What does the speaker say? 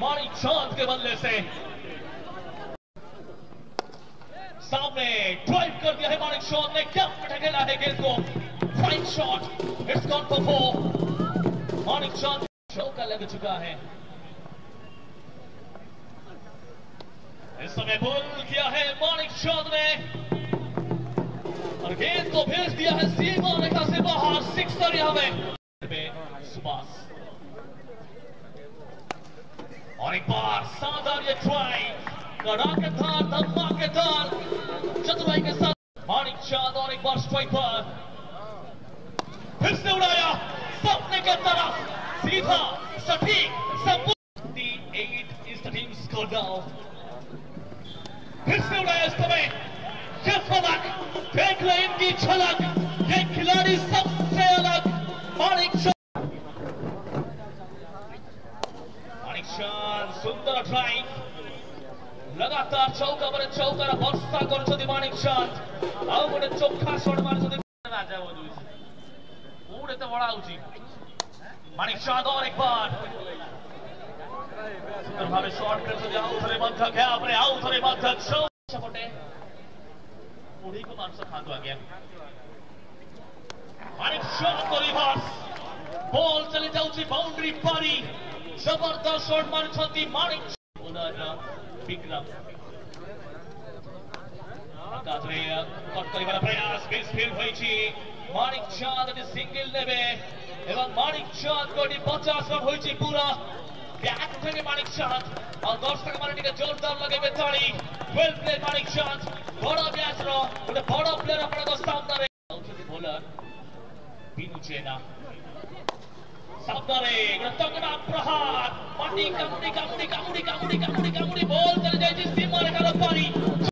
मानिक चांद के बल्ले से सामने ड्राइव कर दिया है मानिक चांद ने, क्या ढकेला है गेंद को, fine shot, it's gone for 4। Manik चांद चौका लग चुका है। इस समय बॉल किया है मानिक चांद ने और गेंद को भेज दिया है सीमा रेखा से बाहर, सिक्सर यहां में सुभाष। और एक बार शानदार ये ड्राइव, धमाकेदार धमाकेदार चतुराई के साथ मानिक चांद, और एक बार स्ट्राइक पर फिर से उड़ाया सपने की तरफ, सीधा सटीक संपूर्ण। 8 is the team score now। फिर से उड़ाया इस समय, ये फलक देख ले इनकी झलक, ये खिलाड़ी सबसे अलग मानिक चांद। मानिक चांद सुंदर ड्राइव, लगातार चौका पर चौकार भर्सा कर मानिक चांद। आउ गोटे चोखा शॉट मार राजा उड़े तो बड़ा मानिक चांद, और एक बार सुंदर भावे शॉट कर आउ थे मध्यक है अपने, आउ थे मध्यक पटे मुड़ी को मांस खाद गया। मानिक चांद को रिवर्स बॉल चली जाऊँगी बाउंड्री पारी, जबरदस्त शॉट मारी मानिक विक्रम कट कर प्रयास बेस फील्ड होइछि। मानिक चांद सिंगल नेबे एवं मानिक चांद को 50 रन होइछि पूरा बैक থেকে मानिक चांद और दर्शक माने टिके जोरदार लगेबे ताली। वेल प्ले मानिक चांद, बड़ा मैच रो गोटे बड़ा प्लेयर आपन सामने रे बोलर बिनु चेना सामने गोटे तगड़ा प्रहार, माटी कामुडी कामुडी कामुडी कामुडी कामुडी कामुडी बॉल चले जाइछि सीमा रेखा